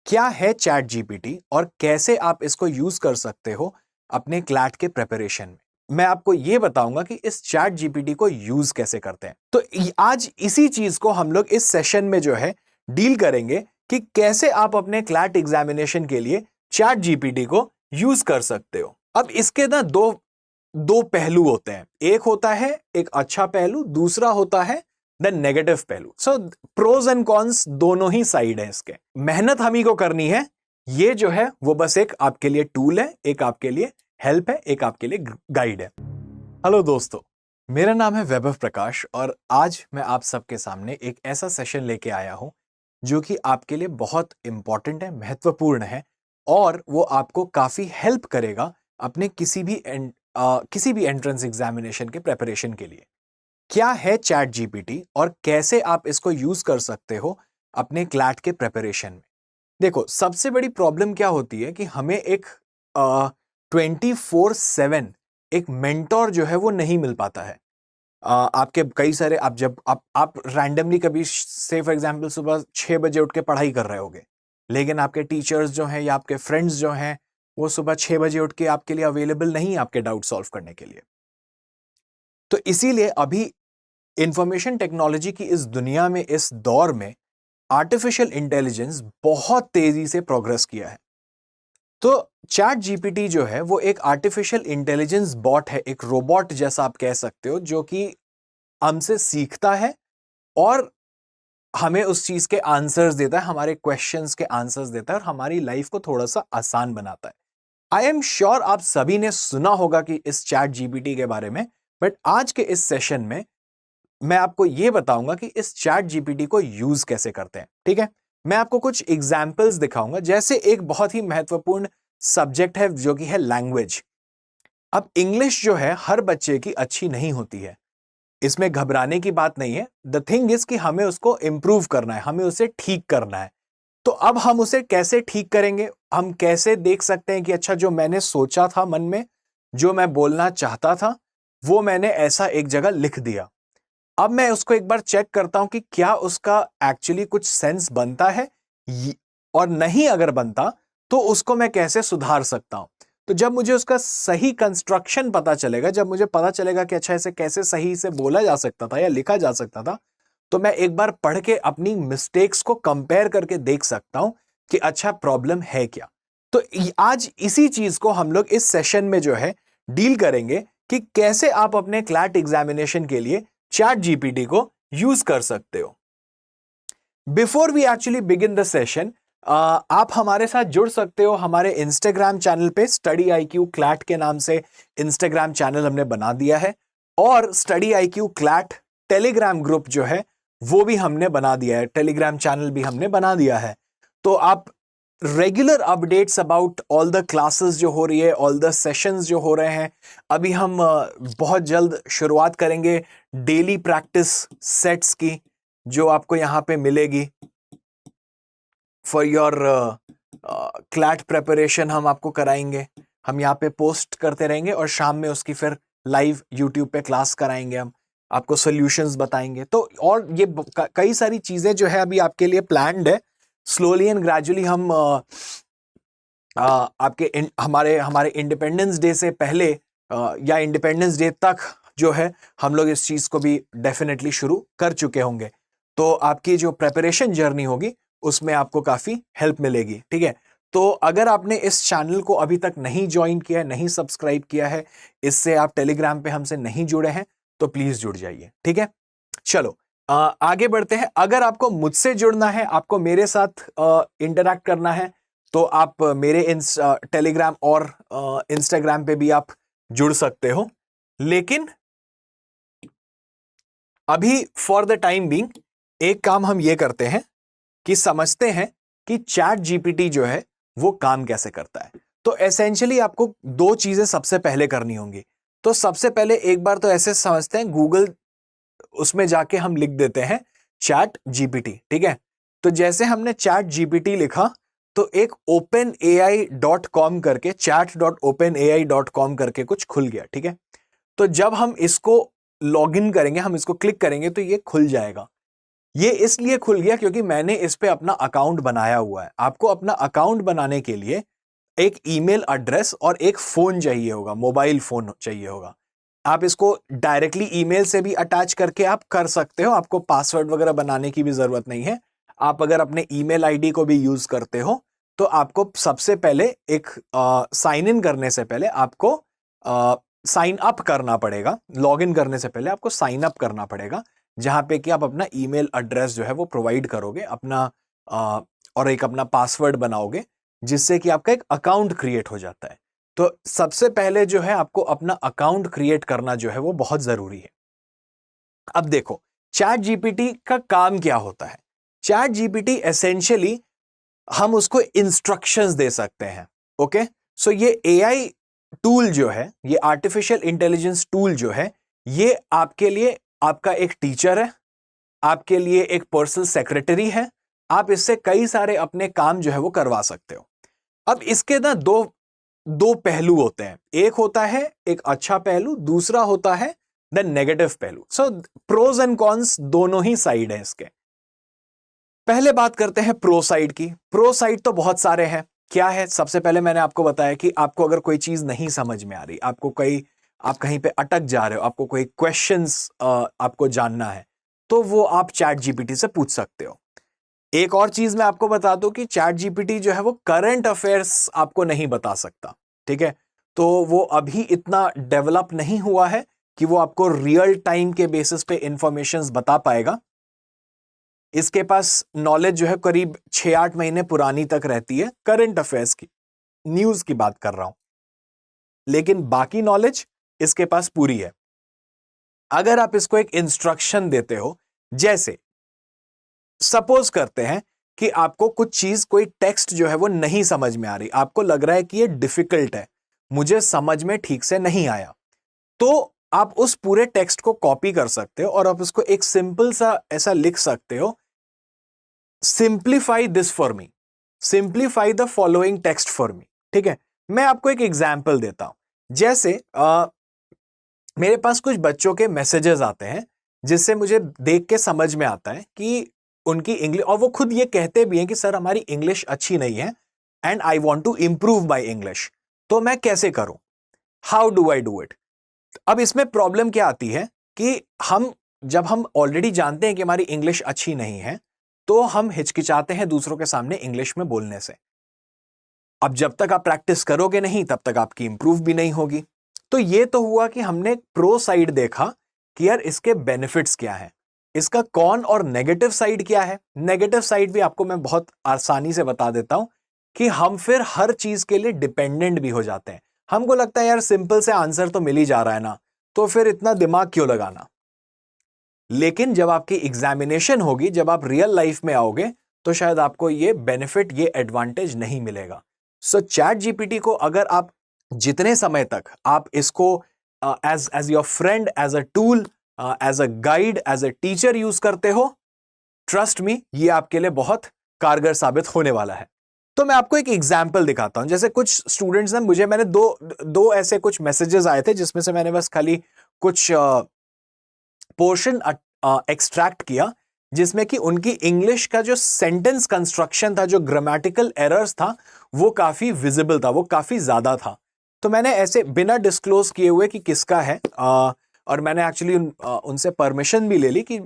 क्या है chat GPT और कैसे आप इसको यूज कर सकते हो अपने क्लैट के प्रिपरेशन में। मैं आपको यह बताऊंगा कि इस चैट जीपीटी को यूज कैसे करते हैं। तो आज इसी चीज को हम लोग इस सेशन में जो है डील करेंगे कि कैसे आप अपने क्लैट एग्जामिनेशन के लिए चैट जीपीटी को यूज कर सकते हो। अब इसके ना दो पहलू होते हैं। एक होता है एक अच्छा पहलू, दूसरा होता है द नेगेटिव पहलू। सो प्रोज एंड कॉन्स दोनों ही साइड है इसके। मेहनत हम ही को करनी है। ये जो है वो बस एक आपके लिए टूल है, एक आपके लिए हेल्प है, एक आपके लिए गाइड है। हेलो दोस्तों, मेरा नाम है वैभव प्रकाश और आज मैं आप सबके सामने एक ऐसा सेशन लेके आया हूं जो कि आपके लिए बहुत इंपॉर्टेंट है, महत्वपूर्ण है और वो आपको काफी हेल्प करेगा अपने किसी भी एंट्रेंस एग्जामिनेशन के प्रिपरेशन के लिए। क्या है चैट जीपीटी और कैसे आप इसको यूज कर सकते हो अपने क्लैट के प्रिपरेशन में। देखो, सबसे बड़ी प्रॉब्लम क्या होती है कि हमें एक 24/7 एक मेंटोर जो है वो नहीं मिल पाता है। आपके कई सारे आप जब आप रैंडमली कभी से फॉर एग्जांपल सुबह 6 बजे उठ के पढ़ाई कर रहे होगे, लेकिन आपके टीचर्स जो हैं या आपके फ्रेंड्स जो हैं वो सुबह 6 बजे उठ के आपके लिए अवेलेबल नहीं है आपके डाउट सॉल्व करने के लिए। तो इसीलिए अभी इंफॉर्मेशन टेक्नोलॉजी की इस दुनिया में, इस दौर में आर्टिफिशियल इंटेलिजेंस बहुत तेजी से प्रोग्रेस किया है। तो चैट जीपीटी जो है वो एक आर्टिफिशियल इंटेलिजेंस बॉट है, एक रोबोट जैसा आप कह सकते हो, जो कि हमसे सीखता है और हमें उस चीज के आंसर्स देता है, हमारे क्वेश्चंस के आंसर्स देता है और हमारी लाइफ को थोड़ा सा आसान बनाता है। आई एम श्योर आप सभी ने सुना होगा कि इस चैट जीपीटी के बारे में, बट आज के इस सेशन में मैं आपको यह बताऊंगा कि इस चैट जीपीटी को यूज कैसे करते हैं। ठीक है, मैं आपको कुछ एग्जाम्पल्स दिखाऊंगा। जैसे एक बहुत ही महत्वपूर्ण सब्जेक्ट है जो कि है लैंग्वेज। अब इंग्लिश जो है हर बच्चे की अच्छी नहीं होती है, इसमें घबराने की बात नहीं है। द थिंग इज कि हमें उसको इंप्रूव करना है, हमें उसे ठीक करना है। तो अब हम उसे कैसे ठीक करेंगे, हम कैसे देख सकते हैं कि अच्छा, जो मैंने सोचा था मन में, जो मैं बोलना चाहता था, वो मैंने ऐसा एक जगह लिख दिया। अब मैं उसको एक बार चेक करता हूं कि क्या उसका एक्चुअली कुछ सेंस बनता है, और नहीं अगर बनता तो उसको मैं कैसे सुधार सकता हूं। तो जब मुझे उसका सही कंस्ट्रक्शन पता चलेगा, जब मुझे पता चलेगा कि अच्छा इसे कैसे सही से बोला जा सकता था या लिखा जा सकता था, तो मैं एक बार पढ़ के अपनी मिस्टेक्स को कंपेयर करके देख सकता हूं कि अच्छा प्रॉब्लम है क्या। तो आज इसी चीज को हम लोग इस सेशन में जो है डील करेंगे कि कैसे आप अपने क्लैट एग्जामिनेशन के लिए चैट जीपीटी को यूज कर सकते हो। Before we actually begin the session, आप हमारे साथ जुड़ सकते हो हमारे इंस्टाग्राम चैनल पे। स्टडी आईक्यू क्लैट के नाम से इंस्टाग्राम चैनल हमने बना दिया है और study IQ CLAT Telegram group जो है वो भी हमने बना दिया है, टेलीग्राम चैनल भी हमने बना दिया है। तो आप regular updates about all the classes जो हो रही है, ऑल द सेशंस जो हो रहे हैं, अभी हम बहुत जल्द शुरुआत करेंगे डेली प्रैक्टिस सेट्स की, जो आपको यहां पे मिलेगी फॉर योर क्लैट प्रेपरेशन। हम आपको कराएंगे, हम यहाँ पे पोस्ट करते रहेंगे और शाम में उसकी फिर लाइव यूट्यूब पे क्लास कराएंगे, हम आपको सॉल्यूशंस बताएंगे। तो और ये कई सारी चीजें जो है अभी आपके लिए प्लान्ड है। स्लोली एंड ग्रेजुअली हम हमारे इंडिपेंडेंस डे से पहले या इंडिपेंडेंस डे तक जो है हम लोग इस चीज को भी डेफिनेटली शुरू कर चुके होंगे। तो आपकी जो प्रेपरेशन जर्नी होगी उसमें आपको काफी हेल्प मिलेगी। ठीक है, तो अगर आपने इस चैनल को अभी तक नहीं ज्वाइन किया है, नहीं सब्सक्राइब किया है, इससे आप टेलीग्राम पे हमसे नहीं जुड़े हैं, तो प्लीज जुड़ जाइए। ठीक है, चलो आगे बढ़ते हैं। अगर आपको मुझसे जुड़ना है, आपको मेरे साथ इंटरैक्ट करना है, तो आप मेरे टेलीग्राम और इंस्टाग्राम पे भी आप जुड़ सकते हो। लेकिन अभी फॉर द टाइम बीइंग एक काम हम ये करते हैं कि समझते हैं कि चैट जीपीटी जो है वो काम कैसे करता है। तो एसेंशियली आपको दो चीजें सबसे पहले करनी होंगी। तो सबसे पहले एक बार तो ऐसे समझते हैं, गूगल उसमें जाके हम लिख देते हैं चैट जीपीटी। ठीक है, तो जैसे हमने चैट जीपीटी लिखा तो एक openai.com करके, chat.openai.com करके कुछ खुल गया। ठीक है, तो जब हम इसको लॉगिन करेंगे, हम इसको क्लिक करेंगे तो ये खुल जाएगा। ये इसलिए खुल गया क्योंकि मैंने इस पे अपना अकाउंट बनाया हुआ है। आपको अपना अकाउंट बनाने के लिए एक ईमेल एड्रेस और एक फोन चाहिए होगा, मोबाइल फोन चाहिए होगा। आप इसको डायरेक्टली ईमेल से भी अटैच करके आप कर सकते हो, आपको पासवर्ड वगैरह बनाने की भी जरूरत नहीं है। आप अगर अपने ईमेल आईडी को भी यूज करते हो तो आपको सबसे पहले एक साइन इन करने से पहले आपको साइन अप करना पड़ेगा। लॉग इन करने से पहले आपको साइन अप करना पड़ेगा, जहां पे कि आप अपना ईमेल एड्रेस जो है वो प्रोवाइड करोगे अपना और एक अपना पासवर्ड बनाओगे, जिससे कि आपका एक अकाउंट क्रिएट हो जाता है। तो सबसे पहले जो है आपको अपना अकाउंट क्रिएट करना जो है वो बहुत जरूरी है। अब देखो चैट जीपीटी का काम क्या होता है। चैट जीपीटी एसेंशियली हम उसको इंस्ट्रक्शंस दे सकते हैं। ओके, सो ये एआई टूल जो है, ये आर्टिफिशियल इंटेलिजेंस टूल जो है, ये आपके लिए आपका एक टीचर है, आपके लिए एक पर्सनल सेक्रेटरी है। आप इससे कई सारे अपने काम जो है वो करवा सकते हो। अब इसके ना दो पहलू होते हैं। एक होता है एक अच्छा पहलू, दूसरा होता है द नेगेटिव पहलू। सो प्रोज एंड कॉन्स दोनों ही साइड है इसके। पहले बात करते हैं प्रो साइड की। प्रो साइड तो बहुत सारे हैं। क्या है, सबसे पहले मैंने आपको बताया कि आपको अगर कोई चीज नहीं समझ में आ रही, आप कहीं पे अटक जा रहे हो, आपको कोई क्वेश्चंस आपको जानना है, तो वो आप चैट जीपीटी से पूछ सकते हो। एक और चीज मैं आपको बता दूं कि चैट जीपीटी जो है वो करंट अफेयर्स आपको नहीं बता सकता। ठीक है, तो वो अभी इतना डेवलप नहीं हुआ है कि वो आपको रियल टाइम के बेसिस पे इंफॉर्मेशंस बता पाएगा। इसके पास नॉलेज जो है करीब 6-8 महीने पुरानी तक रहती है, करंट अफेयर्स की, न्यूज की बात कर रहा हूं, लेकिन बाकी नॉलेज इसके पास पूरी है। अगर आप इसको एक इंस्ट्रक्शन देते हो, जैसे सपोज करते हैं कि आपको कुछ चीज, कोई टेक्स्ट जो है वो नहीं समझ में आ रही, आपको लग रहा है कि ये डिफिकल्ट है, मुझे समझ में ठीक से नहीं आया, तो आप उस पूरे टेक्स्ट को कॉपी कर सकते हो और आप उसको एक सिंपल सा ऐसा लिख सकते हो, simplify this for me, simplify the following text for me. ठीक है, मैं आपको एक एग्जाम्पल देता हूं। जैसे मेरे पास कुछ बच्चों के मैसेजेस आते हैं, जिससे मुझे देख के समझ में आता है कि उनकी इंग्लिश, और वो खुद ये कहते भी हैं कि सर हमारी इंग्लिश अच्छी नहीं है and I want to improve my English, तो मैं कैसे करूं, how do I do it. अब इसमें प्रॉब्लम क्या आती है कि जब हम ऑलरेडी जानते हैं कि हमारी इंग्लिश अच्छी नहीं है, तो हम हिचकिचाते हैं दूसरों के सामने इंग्लिश में बोलने से। अब जब तक आप प्रैक्टिस करोगे नहीं, तब तक आपकी इंप्रूव भी नहीं होगी। तो ये तो हुआ कि हमने प्रो साइड देखा कि यार इसके बेनिफिट्स क्या है, इसका कॉन और नेगेटिव साइड क्या है। नेगेटिव साइड भी आपको मैं बहुत आसानी से बता देता हूं कि हम फिर हर चीज के लिए डिपेंडेंट भी हो जाते हैं। हमको लगता है यार सिंपल से आंसर तो मिल ही जा रहा है ना, तो फिर इतना दिमाग क्यों लगाना। लेकिन जब आपकी एग्जामिनेशन होगी, जब आप रियल लाइफ में आओगे, तो शायद आपको ये बेनिफिट, ये एडवांटेज नहीं मिलेगा। सो चैट जीपीटी को अगर आप जितने समय तक आप इसको as your friend, as a tool, as a guide, as a teacher use करते हो, ट्रस्ट मी, ये आपके लिए बहुत कारगर साबित होने वाला है। तो मैं आपको एक एग्जाम्पल दिखाता हूं। जैसे कुछ स्टूडेंट्स ने मैंने दो ऐसे कुछ मैसेजेस आए थे, जिसमें से मैंने बस खाली कुछ पोर्शन एक्सट्रैक्ट किया, जिसमें कि उनकी इंग्लिश का जो सेंटेंस कंस्ट्रक्शन था, जो ग्रामेटिकल एरर्स था, वो काफी विजिबल था, वो काफी ज्यादा था। तो मैंने ऐसे बिना डिस्क्लोज किए हुए कि किसका है, और मैंने एक्चुअली उनसे परमिशन भी ले ली कि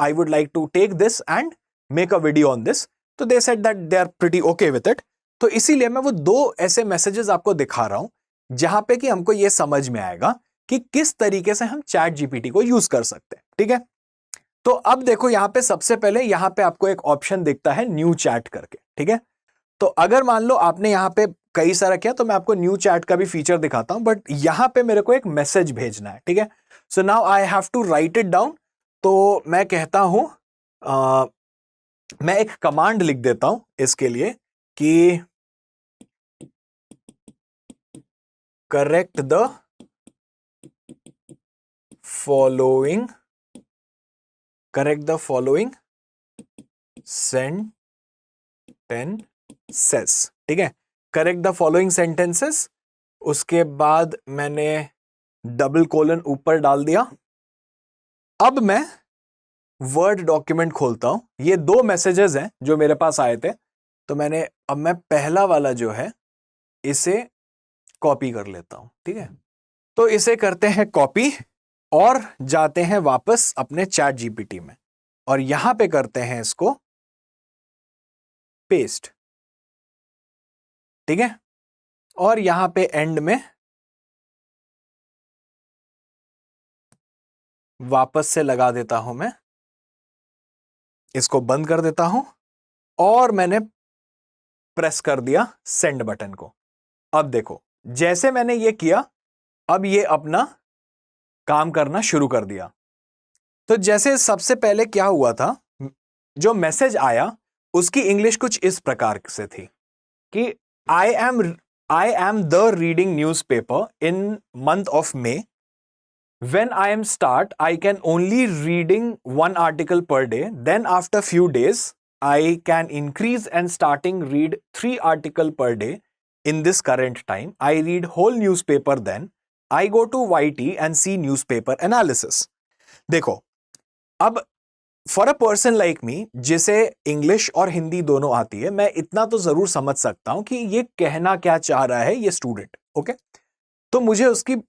I would like to take this and make a video on this, तो they said that they are pretty okay with it. तो इसीलिए मैं वो दो ऐसे मैसेजेस आपको दिखा रहा हूं, जहां पे कि हमको ये समझ में आएगा कि किस तरीके से हम चैट जीपीटी को यूज कर सकते हैं। ठीक है, तो अब देखो यहां पे सबसे पहले यहां पे आपको एक ऑप्शन दिखता है न्यू चैट करके। ठीक है, तो अगर मान लो आपने यहां पे कई सारा किया, तो मैं आपको न्यू चैट का भी फीचर दिखाता हूं, बट यहां पे मेरे को एक मैसेज भेजना है। ठीक है, so now I have to write it down. तो मैं कहता हूं, मैं एक कमांड लिख देता हूं इसके लिए कि करेक्ट द फॉलोइंग सेंटेंसेस। ठीक है, करेक्ट द फॉलोइंग सेंटेंसेस। उसके बाद मैंने डबल कोलन ऊपर डाल दिया। अब मैं वर्ड डॉक्यूमेंट खोलता हूं, ये 2 मैसेजेस हैं जो मेरे पास आए थे, तो अब मैं पहला वाला जो है इसे कॉपी कर लेता हूं, ठीक है। तो इसे करते हैं कॉपी और जाते हैं वापस अपने चैट जीपीटी में और यहां पे करते हैं इसको पेस्ट, ठीक है। और यहां पे एंड में वापस से लगा देता हूं, मैं इसको बंद कर देता हूं और मैंने प्रेस कर दिया सेंड बटन को। अब देखो, जैसे मैंने ये किया, अब ये अपना काम करना शुरू कर दिया। तो जैसे सबसे पहले क्या हुआ था, जो मैसेज आया उसकी इंग्लिश कुछ इस प्रकार से थी कि I am the reading newspaper in month of May, when I am start, I can only reading 1 article per day. Then after few days, I can increase and starting read 3 article per day. In this current time, I read whole newspaper. Then I go to YT and see newspaper analysis. देखो, अब for a person like me, जिसे English और हिंदी दोनों आती है, मैं इतना तो जरूर समझ सकता हूं कि ये कहना क्या चाह रहा है ये स्टूडेंट, ओके। तो मुझे उसकी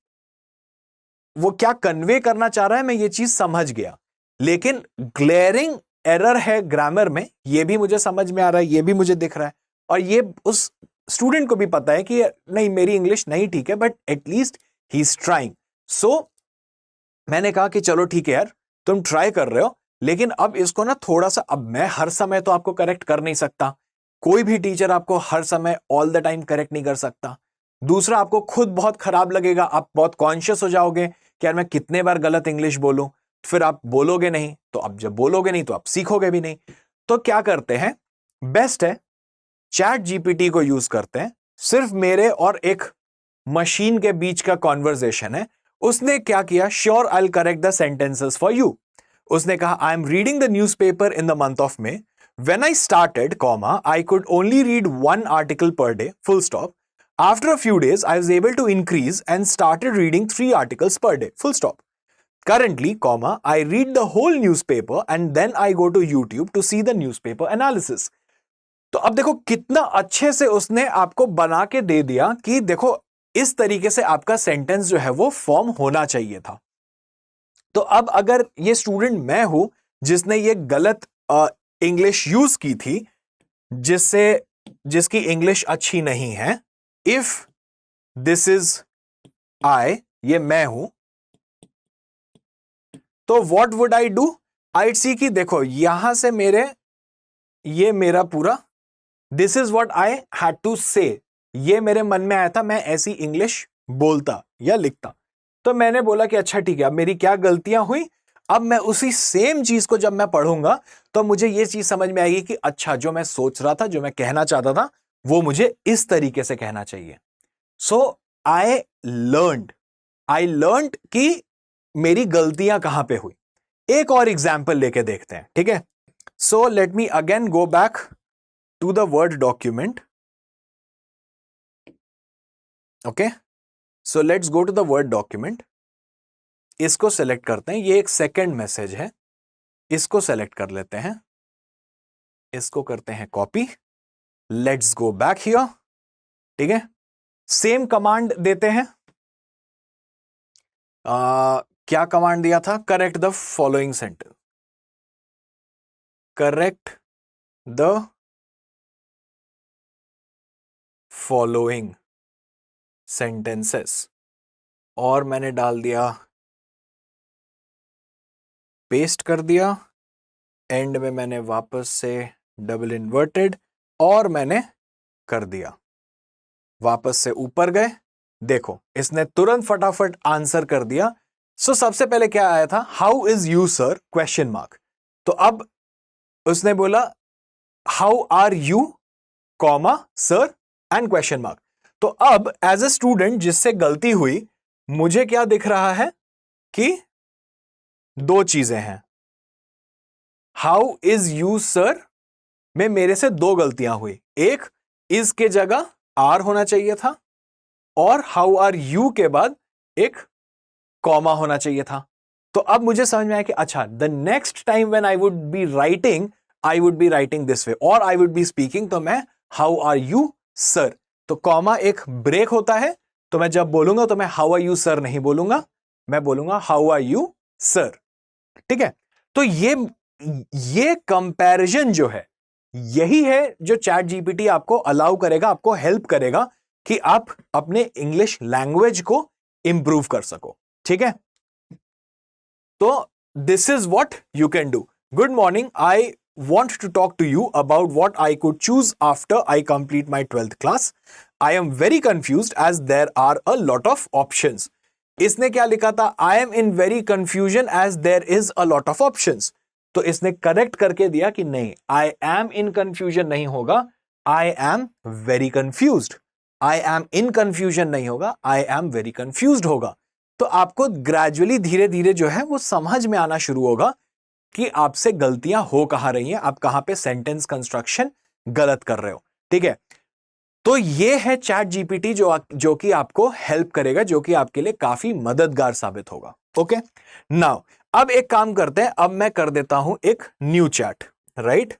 वो क्या कन्वे करना चाह रहा है मैं ये चीज समझ गया, लेकिन ग्लेयरिंग एरर है ग्रामर में, ये भी मुझे समझ में आ रहा है, ये भी मुझे दिख रहा है, और ये उस स्टूडेंट को भी पता है कि नहीं मेरी इंग्लिश नहीं ठीक है, but at least he is trying. So मैंने कहा कि चलो ठीक है यार, तुम ट्राई कर रहे हो, लेकिन अब इसको ना थोड़ा सा, अब मैं हर समय तो आपको करेक्ट कर नहीं सकता, कोई भी टीचर आपको हर समय ऑल द टाइम करेक्ट नहीं कर सकता। दूसरा, आपको खुद बहुत खराब लगेगा, आप बहुत कॉन्शियस हो जाओगे कि यार मैं कितने बार गलत इंग्लिश बोलूं, फिर आप बोलोगे नहीं, तो अब जब बोलोगे नहीं तो आप सीखोगे भी नहीं। तो क्या करते हैं, बेस्ट है चैट जीपीटी को यूज करते हैं। सिर्फ मेरे और एक मशीन के बीच का कॉन्वर्सेशन है। उसने क्या किया, sure I will correct the sentences for you. उसने कहा I am reading the newspaper in the month of May, when I started comma I could only read 1 article per day, full stop. After a few days, I was able to increase and started reading 3 articles per day, full stop. Currently, comma, I read the whole newspaper and then I go to YouTube to see the newspaper analysis. तो अब देखो कितना अच्छे से उसने आपको बना के दे दिया कि देखो इस तरीके से आपका सेंटेंस जो है वो फॉर्म होना चाहिए था। तो अब अगर ये स्टूडेंट मैं हूं जिसने ये गलत इंग्लिश यूज की थी, जिसकी इंग्लिश अच्छी नहीं है, इफ दिस इज आई, ये मैं हूं, तो what would I do, I see कि देखो यहां से ये मेरा पूरा this is what I had to say, ये मेरे मन में आया था, मैं ऐसी इंग्लिश बोलता या लिखता। तो मैंने बोला कि अच्छा ठीक है, अब मेरी क्या गलतियां हुई, अब मैं उसी सेम चीज को जब मैं पढ़ूंगा तो मुझे ये चीज समझ में आएगी कि अच्छा जो मैं सोच रहा था, जो मैं कहना चाहता था, वो मुझे इस तरीके से कहना चाहिए। सो आई लर्नड कि मेरी गलतियां कहां पे हुई। एक और एग्जाम्पल लेके देखते हैं, ठीक है। So let me again go back to the Word document, okay. So let's go to the Word document, इसको सेलेक्ट करते हैं, ये एक सेकंड मैसेज है, इसको सेलेक्ट कर लेते हैं, इसको करते हैं copy, let's go back here, ठीक है। सेम कमांड देते हैं, क्या कमांड दिया था, correct the following sentence, correct the following sentences, और मैंने डाल दिया, पेस्ट कर दिया, एंड में मैंने वापस से डबल इन्वर्टेड और मैंने कर दिया, वापस से ऊपर गए, देखो इसने तुरंत फटाफट आंसर कर दिया। सो सबसे पहले क्या आया था, how is you sir, question mark. तो अब उसने बोला how are you, comma sir and question mark. तो अब एज ए स्टूडेंट जिससे गलती हुई, मुझे क्या दिख रहा है कि 2 चीजें हैं, हाउ इज यू सर में मेरे से 2 गलतियां हुई, एक इज के जगह आर होना चाहिए था, और हाउ आर यू के बाद एक कॉमा होना चाहिए था। तो अब मुझे समझ में आया कि अच्छा, the next time when I would be writing this way और आई वुड बी स्पीकिंग, तो मैं हाउ आर यू सर, तो कॉमा एक ब्रेक होता है, तो मैं जब बोलूंगा तो मैं हाउ आर यू सर नहीं बोलूंगा, मैं बोलूंगा हाउ आर यू सर। ठीक है, तो ये कंपैरिजन जो है, यही है जो चैट जीपीटी आपको अलाउ करेगा, आपको हेल्प करेगा कि आप अपने इंग्लिश लैंग्वेज को इंप्रूव कर सको। ठीक है, तो this is what you can do. Good morning, I want to talk to you about what I could choose after I complete my 12th class. I am very confused as there are a lot of options. इसने क्या लिखा था? I am in very confusion as there is a lot of options. तो इसने correct करके दिया कि नहीं, I am in confusion नहीं होगा, I am very confused. I am in confusion नहीं होगा, I am very confused होगा। तो आपको ग्रेजुअली धीरे धीरे जो है वो समझ में आना शुरू होगा कि आपसे गलतियां हो कहां रही हैं, आप कहां पे सेंटेंस कंस्ट्रक्शन गलत कर रहे हो। ठीक है, तो ये है चैट जीपीटी जो कि आपको हेल्प करेगा, जो कि आपके लिए काफी मददगार साबित होगा। ओके, नाउ अब एक काम करते हैं, अब मैं कर देता हूं एक न्यू चैट। राइट,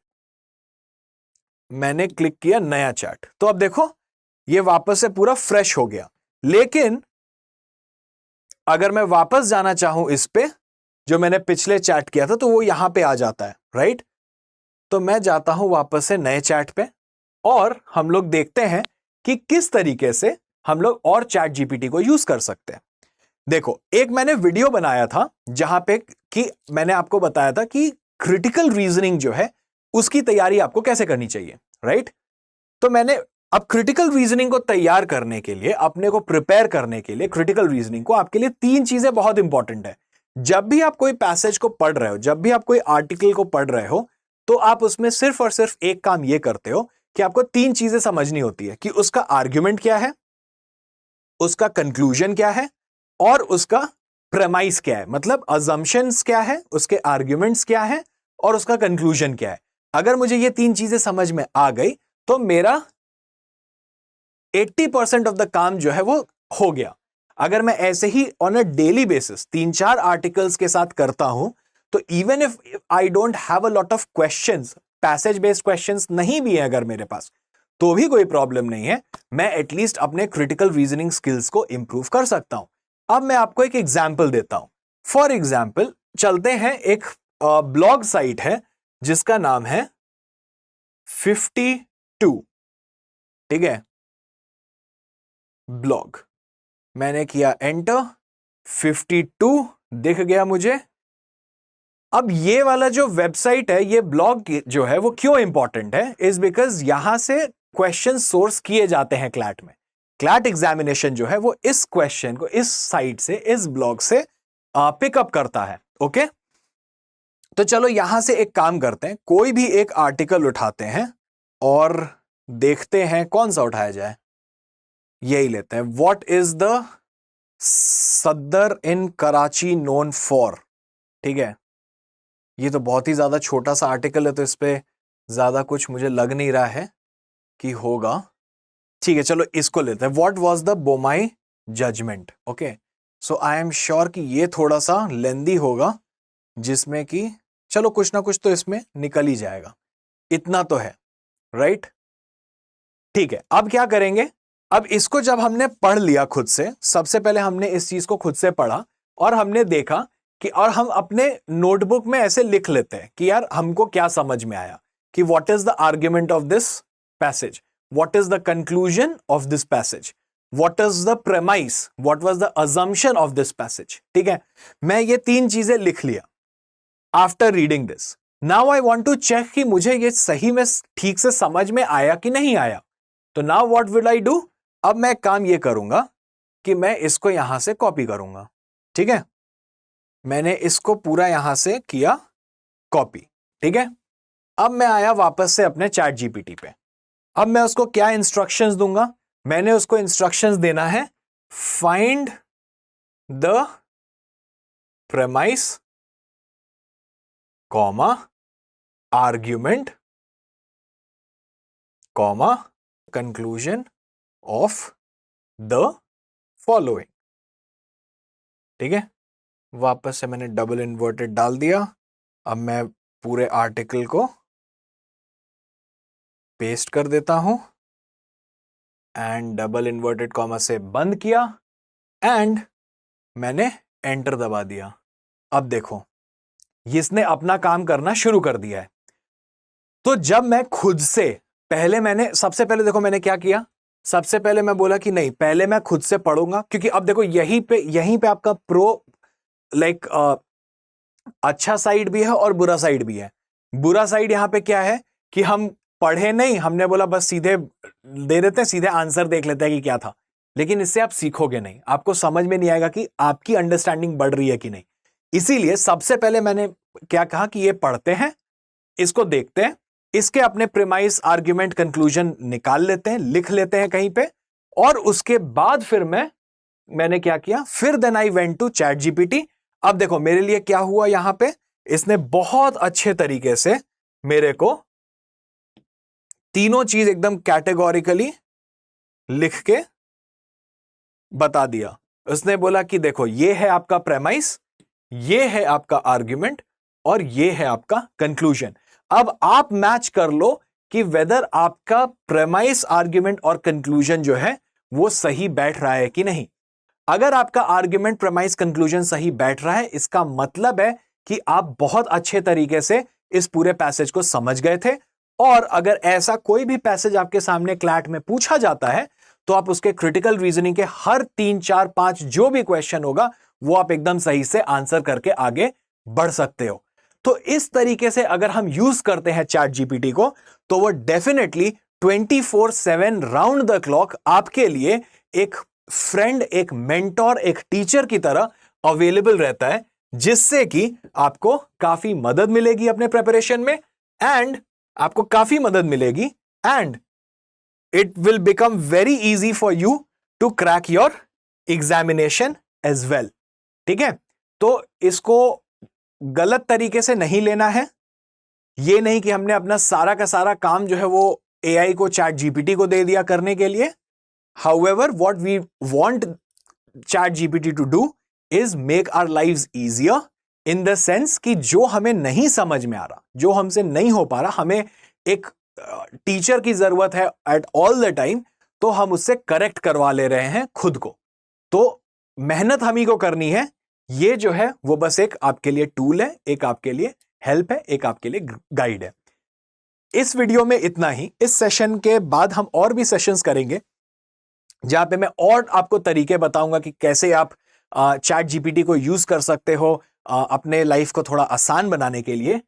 मैंने क्लिक किया नया चैट, तो अब देखो ये वापस से पूरा फ्रेश हो गया। लेकिन अगर मैं वापस जाना चाहूं इस पे, जो मैंने पिछले चैट किया था, तो वो यहां पे आ जाता है। राइट, तो मैं जाता हूं वापस से नए चैट पे और हम लोग देखते हैं कि किस तरीके से हम लोग और चैट जीपीटी को यूज कर सकते हैं। देखो, एक मैंने वीडियो बनाया था जहां पे कि मैंने आपको बताया था कि क्रिटिकल रीजनिंग जो है उसकी तैयारी आपको कैसे करनी चाहिए। राइट, तो मैंने अब क्रिटिकल रीजनिंग को तैयार करने के लिए, अपने को प्रिपेयर करने के लिए क्रिटिकल रीजनिंग को, आपके लिए 3 चीजें बहुत इंपॉर्टेंट है। जब भी आप कोई पैसेज को पढ़ रहे हो, जब भी आप कोई आर्टिकल को पढ़ रहे हो, तो आप उसमें सिर्फ और सिर्फ एक काम ये करते हो कि आपको 3 चीजें समझनी होती है कि उसका आर्ग्यूमेंट क्या है, उसका कंक्लूजन क्या है और उसका प्रेमाइस क्या है, मतलब अजम्पशंस क्या है, उसके आर्ग्यूमेंट्स क्या है और उसका कंक्लूजन क्या है। अगर मुझे ये 3 चीजें समझ में आ गई तो मेरा 80% ऑफ द काम जो है वो हो गया। अगर मैं ऐसे ही on a daily basis 3-4 articles के साथ करता हूं, तो even if I don't have a lot of questions, passage based questions नहीं भी है अगर मेरे पास, तो भी कोई प्रॉब्लम नहीं है, मैं एटलीस्ट अपने क्रिटिकल रीजनिंग स्किल्स को इंप्रूव कर सकता हूं। अब मैं आपको एक एग्जाम्पल देता हूं। फॉर एग्जाम्पल चलते हैं, एक ब्लॉग साइट है जिसका नाम है 52। ठीक है, ब्लॉग, मैंने किया एंटर, 52 दिख गया मुझे। अब ये वाला जो वेबसाइट है, ये ब्लॉग जो है वो क्यों इंपॉर्टेंट है, इज बिकॉज यहां से क्वेश्चन सोर्स किए जाते हैं क्लैट में। क्लैट एग्जामिनेशन जो है वो इस क्वेश्चन को इस साइट से, इस ब्लॉग से पिकअप करता है। ओके, तो चलो यहां से एक काम करते हैं, कोई भी एक आर्टिकल उठाते हैं और देखते हैं कौन सा उठाया जाए। यही लेते हैं, व्हाट इज द सदर इन कराची नोन फॉर। ठीक है, ये तो बहुत ही ज्यादा छोटा सा आर्टिकल है, तो इस पे ज्यादा कुछ मुझे लग नहीं रहा है कि होगा। ठीक है, चलो इसको लेते हैं, what was the Bommai judgement. Okay, so I am sure कि ये थोड़ा सा लेंदी होगा, जिसमें कि चलो कुछ ना कुछ तो इसमें निकल ही जाएगा, इतना तो है। राइट, ठीक है, अब क्या करेंगे, अब इसको जब हमने पढ़ लिया खुद से, सबसे पहले हमने इस चीज को खुद से पढ़ा और हमने देखा कि, और हम अपने नोटबुक में ऐसे लिख लेते हैं कि यार हमको क्या समझ में आया, कि what is the argument of this passage, what is the conclusion of this passage, what is the premise, what was the assumption of this passage. ठीक है, मैं ये 3 चीजें लिख लिया after reading this. Now I want to check कि मुझे ये सही में ठीक से समझ में आया कि नहीं आया। तो now what will I do, अब मैं काम ये करूंगा कि मैं इसको यहां से कॉपी करूंगा। ठीक है, मैंने इसको पूरा यहां से किया कॉपी। ठीक है, अब मैं आया वापस से अपने चैट जीपीटी पे। अब मैं उसको क्या इंस्ट्रक्शंस दूंगा, मैंने उसको इंस्ट्रक्शंस देना है, find the premise comma argument comma conclusion of the following. ठीक है, वापस से मैंने डबल इन्वर्टेड डाल दिया। अब मैं पूरे आर्टिकल को पेस्ट कर देता हूं एंड डबल इन्वर्टेड कॉमा से बंद किया एंड मैंने एंटर दबा दिया। अब देखो इसने अपना काम करना शुरू कर दिया है। तो जब मैं खुद से सबसे पहले देखो मैंने क्या किया, सबसे पहले मैं बोला कि नहीं पहले मैं खुद से पढ़ूंगा, क्योंकि अब देखो यहीं पे आपका अच्छा साइड भी है और बुरा साइड भी है। बुरा साइड यहां पे क्या है कि हम पढ़े नहीं, हमने बोला बस सीधे दे देते हैं, सीधे आंसर देख लेते हैं कि क्या था, लेकिन इससे आप सीखोगे नहीं, आपको समझ में नहीं आएगा कि आपकी अंडरस्टैंडिंग बढ़ रही है कि नहीं। इसीलिए सबसे पहले मैंने क्या कहा कि ये पढ़ते हैं, इसको देखते हैं, इसके अपने प्रीमाइस आर्ग्यूमेंट कंक्लूजन निकाल लेते हैं, लिख लेते हैं कहीं पे, और उसके बाद फिर मैंने क्या किया, फिर then I went to ChatGPT. अब देखो मेरे लिए क्या हुआ यहां पे, इसने बहुत अच्छे तरीके से मेरे को तीनों चीज एकदम कैटेगोरिकली लिख के बता दिया। उसने बोला कि देखो ये है आपका प्रेमाइस, ये है आपका आर्ग्यूमेंट और ये है आपका कंक्लूजन। अब आप मैच कर लो कि वेदर आपका प्रेमाइस, आर्ग्यूमेंट और कंक्लूजन जो है वो सही बैठ रहा है कि नहीं। अगर आपका आर्ग्यूमेंट, प्रेमाइस, कंक्लूजन सही बैठ रहा है, इसका मतलब है कि आप बहुत अच्छे तरीके से इस पूरे पैसेज को समझ गए थे। और अगर ऐसा कोई भी पैसेज आपके सामने क्लैट में पूछा जाता है तो आप उसके क्रिटिकल रीजनिंग के हर 3, 4, 5 जो भी क्वेश्चन होगा वो आप एकदम सही से आंसर करके आगे बढ़ सकते हो। तो इस तरीके से अगर हम यूज करते हैं चैट जीपीटी को तो वो डेफिनेटली 24/7 राउंड द क्लॉक आपके लिए एक फ्रेंड, एक मेंटोर, एक टीचर की तरह अवेलेबल रहता है, जिससे कि आपको काफी मदद मिलेगी अपने प्रिपरेशन में एंड आपको काफी मदद मिलेगी and it will become very easy for you to crack your examination as well. ठीक है, तो इसको गलत तरीके से नहीं लेना है। ये नहीं कि हमने अपना सारा का सारा काम जो है वो एआई को, चैट जीपीटी को दे दिया करने के लिए। However, what we want ChatGPT to do is make our lives easier in the sense कि जो हमें नहीं समझ में आ रहा, जो हमसे नहीं हो पा रहा, हमें एक टीचर की जरूरत है at all the time, तो हम उससे करेक्ट करवा ले रहे हैं खुद को। तो मेहनत हम ही को करनी है। ये जो है वो बस एक आपके लिए टूल है, एक आपके लिए हेल्प है, एक आपके लिए गाइड है। इस वीडियो में इतना ही। इस सेशन के बाद हम और भी सेशंस करेंगे जहां पे मैं और आपको तरीके बताऊंगा कि कैसे आप चैट जीपीटी को यूज कर सकते हो अपने लाइफ को थोड़ा आसान बनाने के लिए।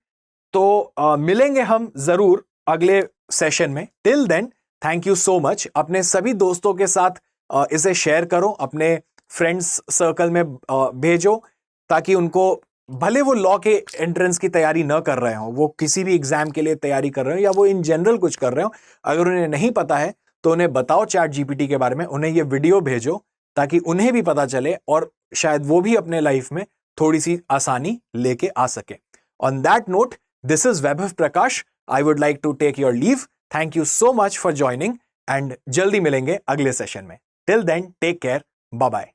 तो मिलेंगे हम जरूर अगले सेशन में। Till then thank you so much. अपने सभी दोस्तों के साथ इसे शेयर करो, अपने फ्रेंड्स सर्कल में भेजो, ताकि उनको, भले वो लॉ के एंट्रेंस की तैयारी न कर रहे हो, वो किसी भी एग्जाम के लिए तैयारी कर रहे हो या वो इन जनरल कुछ कर रहे हो, अगर उन्हें नहीं पता है तो उन्हें बताओ चैट जीपीटी के बारे में, उन्हें ये वीडियो भेजो ताकि उन्हें भी पता चले और शायद वो भी अपने लाइफ में थोड़ी सी आसानी लेके आ सके। On that note, this is Vaibhav Prakash. I would like to take your leave. Thank you so much for joining and जल्दी मिलेंगे अगले सेशन में। Till then take care, bye bye.